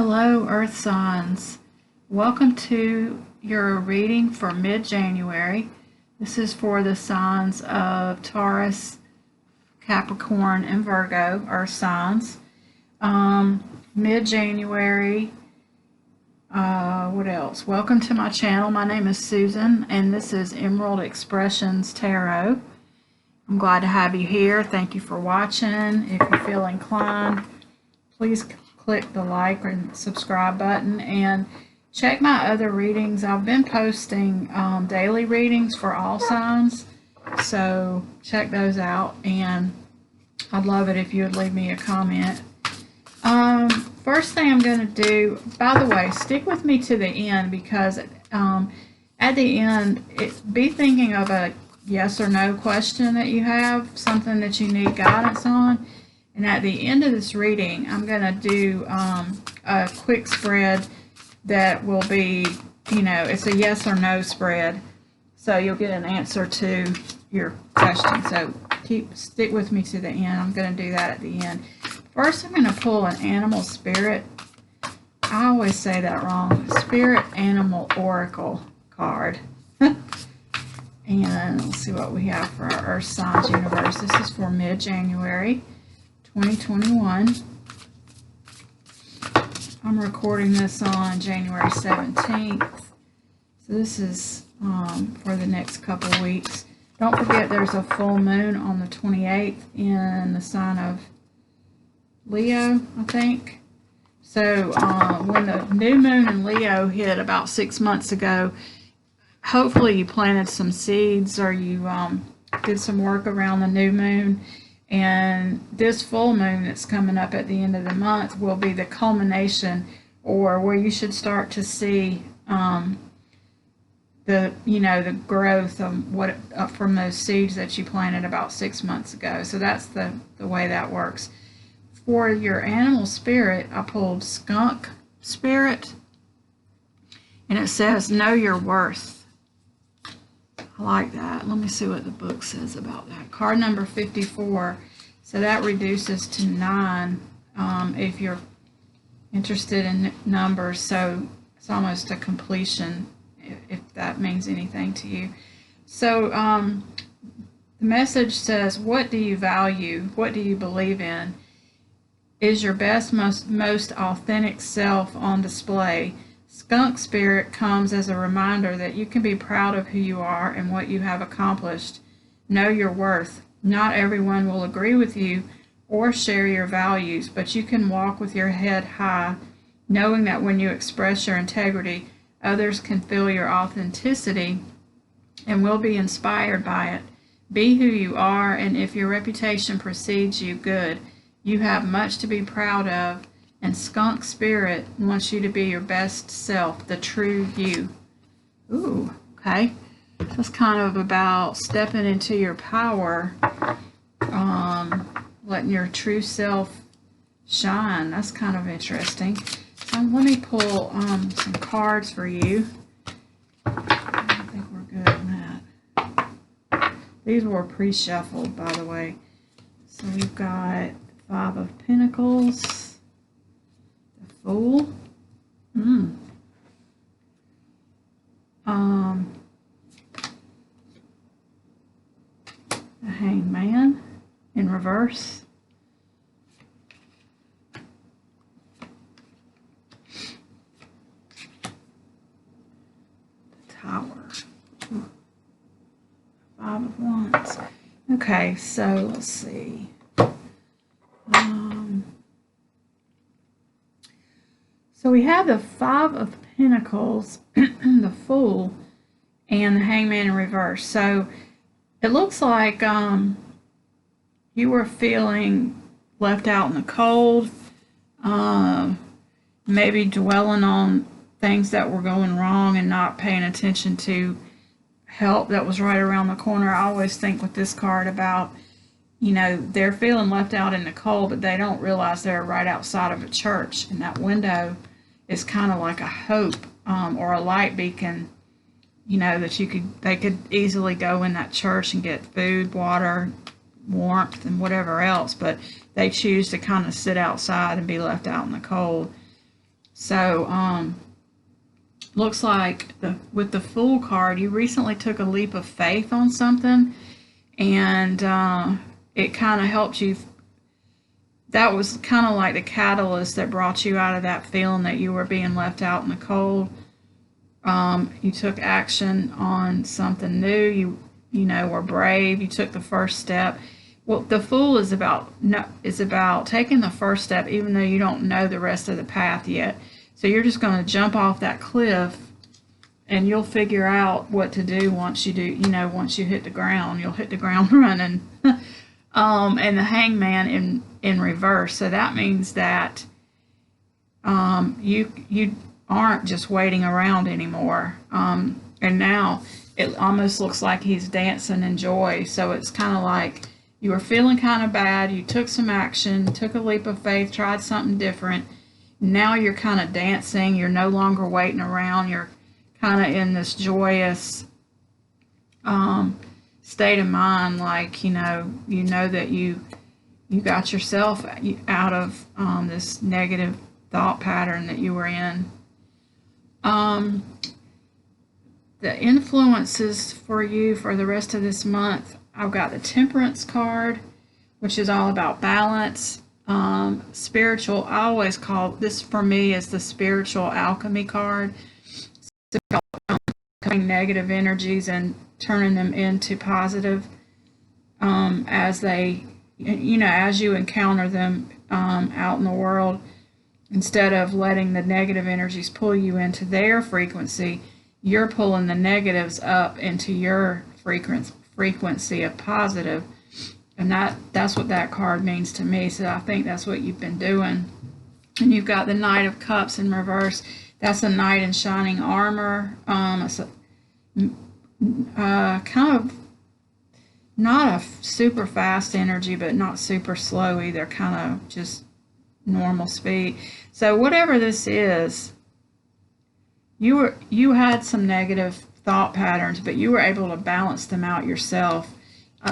Hello, Earth signs. Welcome to your reading for mid-January. This is for the signs of Taurus, Capricorn, and Virgo, Earth signs. Mid-January, what else? Welcome to my channel. My name is Susan, and this is EmeraldExpressions Tarot. I'm glad to have you here. Thank you for watching. If you feel inclined, please click the like and subscribe button and check my other readings. I've been posting daily readings for all signs, so check those out, and I'd love it if you would leave me a comment. First thing I'm going to do, by the way, stick with me to the end, because at the end, be thinking of a yes or no question that you have, something that you need guidance on. And at the end of this reading, I'm going to do a quick spread that will be, it's a yes or no spread. So you'll get an answer to your question. So stick with me to the end. I'm going to do that at the end. First, I'm going to pull an animal spirit. I always say that wrong. Spirit Animal Oracle card. And let's see what we have for our Earth Signs universe. This is for mid-January 2021. I'm recording this on January 17th. So this is for the next couple weeks. Don't forget there's a full moon on the 28th in the sign of Leo, I think. So when the new moon in Leo hit about 6 months ago, hopefully you planted some seeds or you did some work around the new moon. And this full moon that's coming up at the end of the month will be the culmination, or where you should start to see the growth of from those seeds that you planted about 6 months ago. So that's the way that works. For your animal spirit, I pulled Skunk Spirit, and it says know your worth. I like that. Let me see what the book says about that. Card number 54. So that reduces to 9 if you're interested in numbers. So it's almost a completion, if that means anything to you. So the message says, what do you value? What do you believe in? Is your best, most authentic self on display? Skunk Spirit comes as a reminder that you can be proud of who you are and what you have accomplished. Know your worth. Not everyone will agree with you or share your values, but you can walk with your head high, knowing that when you express your integrity, others can feel your authenticity and will be inspired by it. Be who you are, and if your reputation precedes you, good. You have much to be proud of. And Skunk Spirit wants you to be your best self, the true you. Ooh, okay. That's kind of about stepping into your power, letting your true self shine. That's kind of interesting. So let me pull some cards for you. I think we're good on that. These were pre-shuffled, by the way. So we've got Five of Pentacles. Fool. The Hangman in reverse. The Tower. Ooh. Five of Wands. Okay, so let's see. So we have the Five of Pentacles, the Fool, and the Hangman in reverse. So it looks like you were feeling left out in the cold, maybe dwelling on things that were going wrong and not paying attention to help that was right around the corner. I always think with this card about, they're feeling left out in the cold, but they don't realize they're right outside of a church, and that window is kind of like a hope or a light beacon, that they could easily go in that church and get food, water, warmth, and whatever else, but they choose to kind of sit outside and be left out in the cold. So looks like with the Fool card, you recently took a leap of faith on something, and it kind of helped you. That was kind of like the catalyst that brought you out of that feeling that you were being left out in the cold. You took action on something new. You know, were brave. You took the first step. Well, the Fool is about taking the first step, even though you don't know the rest of the path yet. So you're just going to jump off that cliff, and you'll figure out what to do once you do. You know, once you hit the ground, you'll hit the ground running. And the Hangman in reverse. So that means that you aren't just waiting around anymore. And now it almost looks like he's dancing in joy. So it's kind of like you were feeling kind of bad. You took some action, took a leap of faith, tried something different. Now you're kind of dancing. You're no longer waiting around. You're kind of in this joyous state of mind, like you know that you got yourself out of this negative thought pattern that you were in. The influences for you for the rest of this month, I've got the Temperance card, which is all about balance. Spiritual, I always call this, for me, is the spiritual alchemy card. It's about coming negative energies and turning them into positive as they, as you encounter them out in the world. Instead of letting the negative energies pull you into their frequency, you're pulling the negatives up into your frequency of positive. And that's what that card means to me. So I think that's what you've been doing. And you've got the Knight of Cups in reverse. That's a knight in shining armor. It's kind of not a super fast energy, but not super slow either. Kind of just normal speed. So whatever this is, you had some negative thought patterns, but you were able to balance them out yourself.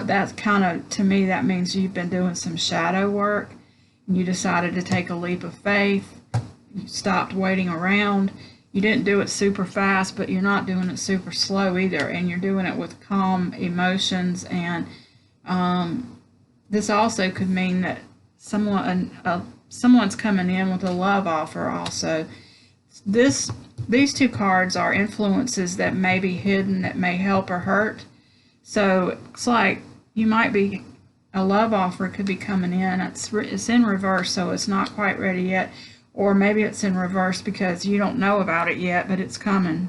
That's kind of, to me, that means you've been doing some shadow work, and you decided to take a leap of faith. You stopped waiting around. You didn't do it super fast, but you're not doing it super slow either, and you're doing it with calm emotions. And this also could mean that someone's coming in with a love offer also. These two cards are influences that may be hidden, that may help or hurt. So it's like you might be, a love offer could be coming in. It's in reverse, so it's not quite ready yet. Or maybe it's in reverse because you don't know about it yet, but it's coming.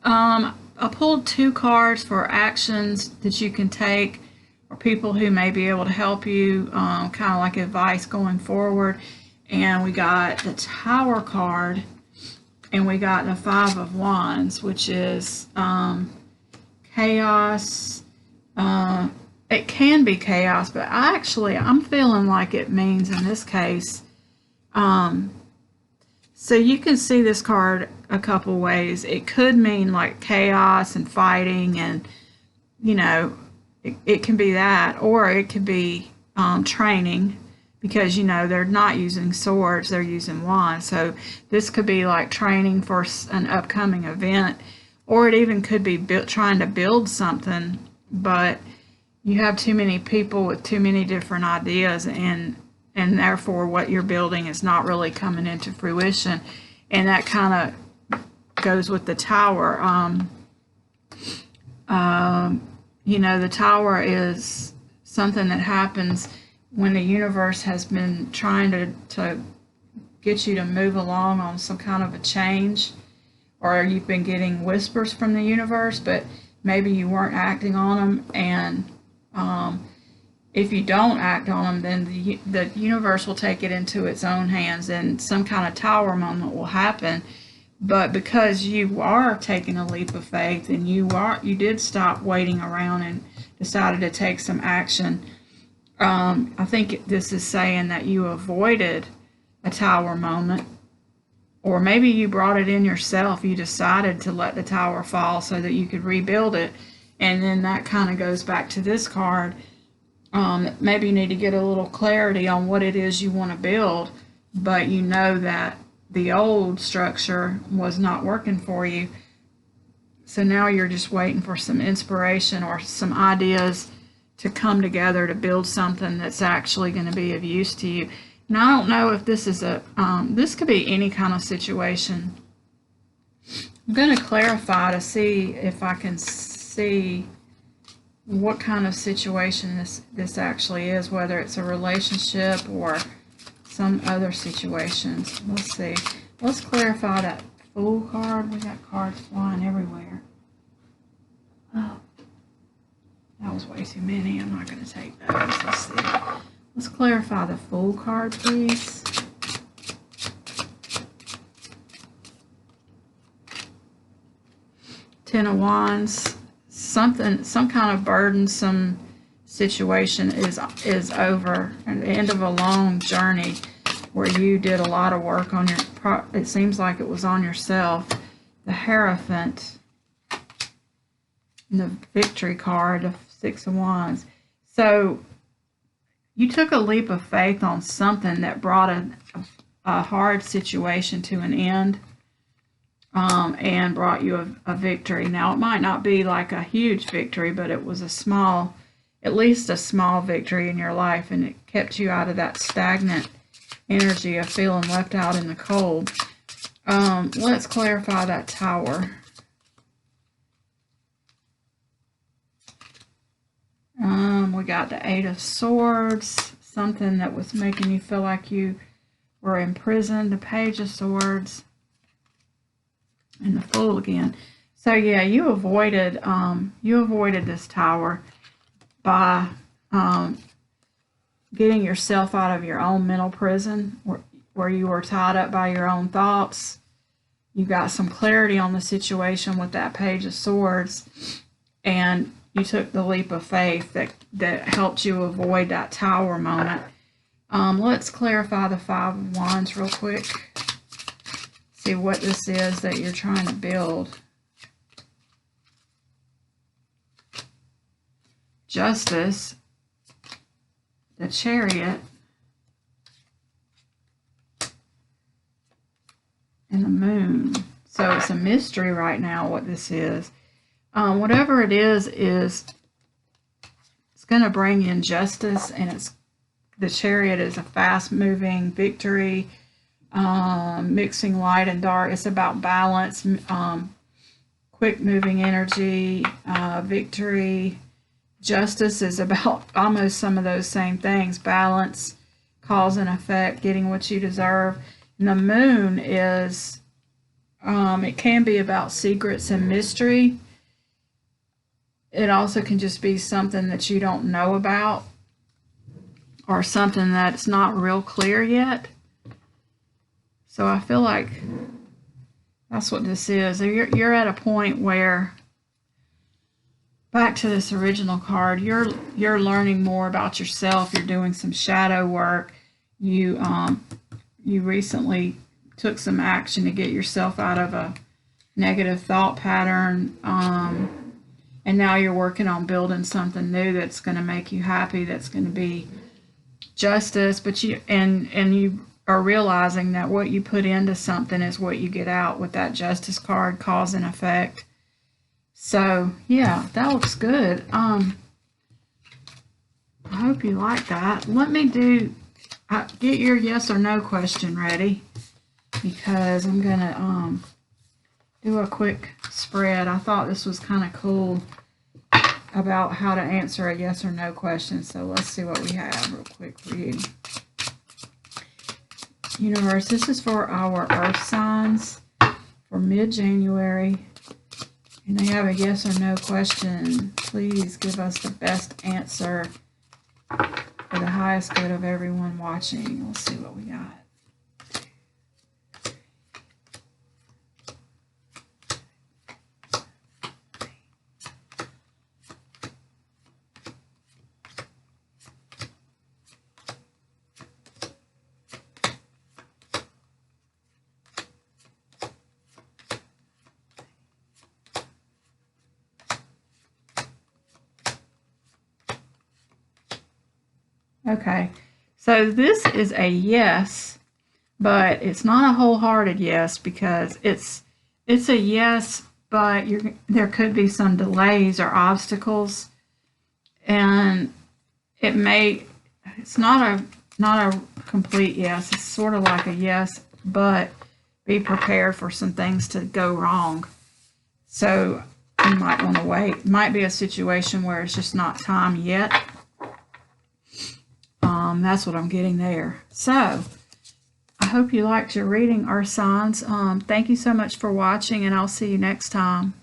I pulled two cards for actions that you can take, or people who may be able to help you, kind of like advice going forward. And we got the Tower card, and we got the Five of Wands, which is chaos. It can be chaos, but I'm feeling like it means in this case. So you can see this card a couple ways. It could mean like chaos and fighting, and it can be that, or it could be training, because they're not using swords, they're using wands. So this could be like training for an upcoming event, or it even could be trying to build something, but you have too many people with too many different ideas, and therefore what you're building is not really coming into fruition. And that kind of goes with the Tower. The Tower is something that happens when the universe has been trying to get you to move along on some kind of a change, or you've been getting whispers from the universe, but maybe you weren't acting on them. And if you don't act on them, then the universe will take it into its own hands, and some kind of Tower moment will happen. But because you are taking a leap of faith, and you did stop waiting around and decided to take some action, I think this is saying that you avoided a Tower moment, or maybe you brought it in yourself. You decided to let the Tower fall so that you could rebuild it. And then that kind of goes back to this card. Maybe you need to get a little clarity on what it is you want to build, but you know that the old structure was not working for you. So now you're just waiting for some inspiration or some ideas to come together to build something that's actually going to be of use to you. Now, I don't know if this is this could be any kind of situation. I'm going to clarify to see if I can see what kind of situation this actually is, whether it's a relationship or some other situations. Let's see. Let's clarify that Fool card. We got cards flying everywhere. Oh, that was way too many. I'm not going to take those. Let's see. Let's clarify the Fool card, please. Ten of Wands. Some kind of burdensome situation is over, at the end of a long journey where you did a lot of work on your, it seems like it was on yourself. The Hierophant and the Victory card, the Six of Wands. So you took a leap of faith on something that brought a hard situation to an end, and brought you a victory. Now, it might not be like a huge victory, but it was a small, at least a small victory in your life, and it kept you out of that stagnant energy of feeling left out in the cold. Let's clarify that Tower. We got the Eight of Swords, something that was making you feel like you were imprisoned. The Page of Swords. And the Fool again. So yeah, you avoided this Tower by getting yourself out of your own mental prison where you were tied up by your own thoughts. You got some clarity on the situation with that Page of Swords, and you took the leap of faith that helped you avoid that Tower moment. Let's clarify the Five of Wands real quick. See what this is that you're trying to build. Justice, the Chariot, and the Moon. So it's a mystery right now what this is. Whatever it is it's going to bring in justice, and the Chariot is a fast-moving victory. Mixing light and dark. It's about balance, quick moving energy, victory. Justice is about almost some of those same things. Balance, cause and effect, getting what you deserve. And the Moon is, it can be about secrets and mystery. It also can just be something that you don't know about, or something that's not real clear yet. So I feel like that's what this is. You're at a point where, back to this original card, you're learning more about yourself. You're doing some shadow work. You recently took some action to get yourself out of a negative thought pattern, and now you're working on building something new that's going to make you happy. That's going to be justice, but you are realizing that what you put into something is what you get out with that Justice card, cause and effect. So yeah, that looks good. I hope you like that. Let me get your yes or no question ready, because I'm gonna do a quick spread. I thought this was kind of cool about how to answer a yes or no question. So let's see what we have real quick for you. Universe, this is for our Earth signs for mid-January, and they have a yes or no question. Please give us the best answer for the highest good of everyone watching. Let's see what we got. Okay, so this is a yes, but it's not a wholehearted yes, because it's a yes, but there could be some delays or obstacles, and it's not a complete yes. It's sort of like a yes, but be prepared for some things to go wrong. So you might want to wait. Might be a situation where it's just not time yet. That's what I'm getting there. So I hope you liked your reading, Earth signs. Thank you so much for watching, and I'll see you next time.